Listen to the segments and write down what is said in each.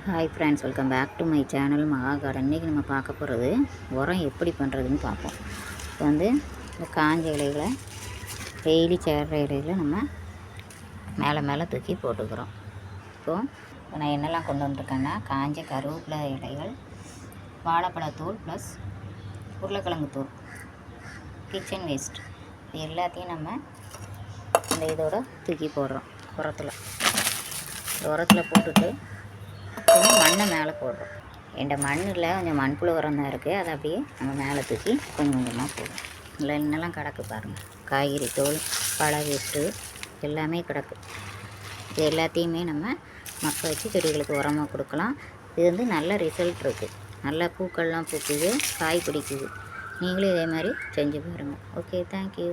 Hi friends, welcome back to my channel Maha Garden. இன்றைக்கி நம்ம பார்க்க போகிறது உரம் எப்படி பண்ணுறதுன்னு பார்ப்போம். இப்போ வந்து இந்த காஞ்ச இலைகளை டெய்லி சேர்கிற இலைகளை நம்ம மேலே தூக்கி போட்டுக்கிறோம். இப்போது நான் என்னெல்லாம் கொண்டு வந்துருக்கேன்னா, காஞ்ச கருவேப்பிலை இலைகள், வாழைப்பழத்தூள் ப்ளஸ் உருளைக்கிழங்கு தூள், கிச்சன் வேஸ்ட், இது எல்லாத்தையும் நம்ம இந்த இதோட தூக்கி போடுறோம். உரத்தில் போட்டுட்டு மண்ணை மேலே போடுறோம். என்கிட்ட மண்ணில் கொஞ்சம் மண்புழு உரம் தான் இருக்குது. அதை அப்படியே நம்ம மேலே தூக்கி கொஞ்சம் கொஞ்சமாக போடுறோம். இல்லை இன்னெல்லாம் கிடக்கு பாருங்கள், காய்கறி தோல், பழ வேஸ்ட்டு எல்லாமே கிடக்கு. இது எல்லாத்தையுமே நம்ம மக்க வச்சு செடிகளுக்கு உரமாக கொடுக்கலாம். இது வந்து நல்ல ரிசல்ட் இருக்குது. நல்ல பூக்கள்லாம் பூக்குது, காய் பிடிக்குது. நீங்களும் இதே மாதிரி செஞ்சு பாருங்கள். Okay, thank you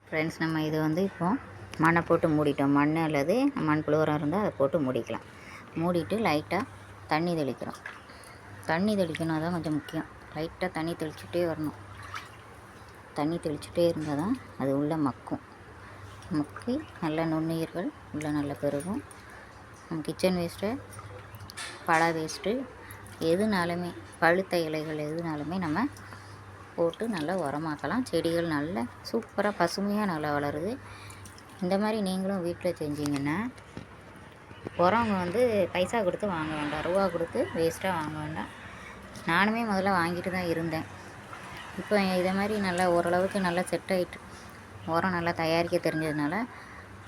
friends. நம்ம இது வந்து இப்போது மண்ணை போட்டு மூடிட்டோம். மண் அல்லது மண்புழு உரம் இருந்தால் அதை போட்டு மூடிக்கலாம். மூடிட்டு லைட்டாக தண்ணி தெளிக்கிறோம். தண்ணி தெளிக்கணும், அதான் கொஞ்சம் முக்கியம். லைட்டாக தண்ணி தெளிச்சுட்டே வரணும். தண்ணி தெளிச்சுட்டே இருந்தால் தான் அது உள்ளே மக்கும். மக்கி நல்ல நுண்ணுயிர்கள் உள்ளே நல்லா பெருகும். கிச்சன் வேஸ்ட்டு, பழ வேஸ்ட்டு எதுனாலுமே, பழுத்த இலைகள் எதுனாலுமே நம்ம போட்டு நல்லா உரமாக்கலாம். செடிகள் நல்லா சூப்பராக பசுமையாக நல்லா வளருது. இந்த மாதிரி நீங்களும் வீட்டில் செஞ்சீங்கன்னா உரம் வந்து பைசா கொடுத்து வாங்க வேண்டாம், ரூபா கொடுத்து வேஸ்ட்டாக வாங்க வேண்டாம். நானுமே முதல்ல வாங்கிட்டு தான் இருந்தேன். இப்போ இதே மாதிரி நல்லா ஓரளவுக்கு நல்லா செட் ஆகிட்டு, உரம் நல்லா தயாரிக்க தெரிஞ்சதுனால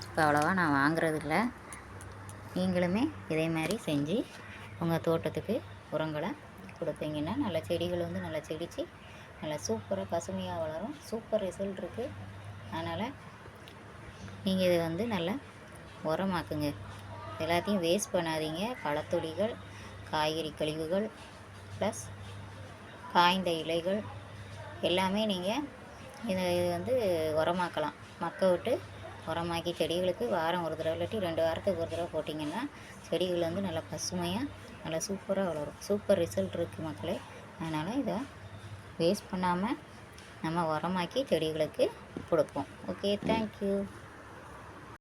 இப்போ அவ்வளோவா நான் வாங்குறதில்ல. நீங்களுமே இதே மாதிரி செஞ்சு உங்கள் தோட்டத்துக்கு உரங்களை கொடுத்தீங்கன்னா நல்ல செடிகள் வந்து நல்லா செடித்து நல்லா சூப்பராக பசுமையாக வளரும். சூப்பர் ரிசல்ட் இருக்குது. அதனால் நீங்கள் இதை வந்து நல்லா உரமாக்குங்க. எல்லாத்தையும் வேஸ்ட் பண்ணாதீங்க. பழத்தொடிகள், காய்கறி கழிவுகள் ப்ளஸ் காய்ந்த இலைகள் எல்லாமே நீங்கள் இது வந்து உரமாக்கலாம். மக்க விட்டு உரமாக்கி செடிகளுக்கு வாரம் ஒரு தடவை இல்லாட்டி 2 வாரத்துக்கு ஒரு தடவை போட்டிங்கன்னா செடிகள் வந்து நல்லா பசுமையாக நல்லா சூப்பராக வளரும். சூப்பர் ரிசல்ட் இருக்குது மக்களே. அதனால் இதை வேஸ்ட் பண்ணாமல் நம்ம உரமாக்கி செடிகளுக்கு கொடுப்போம். Okay, thank you.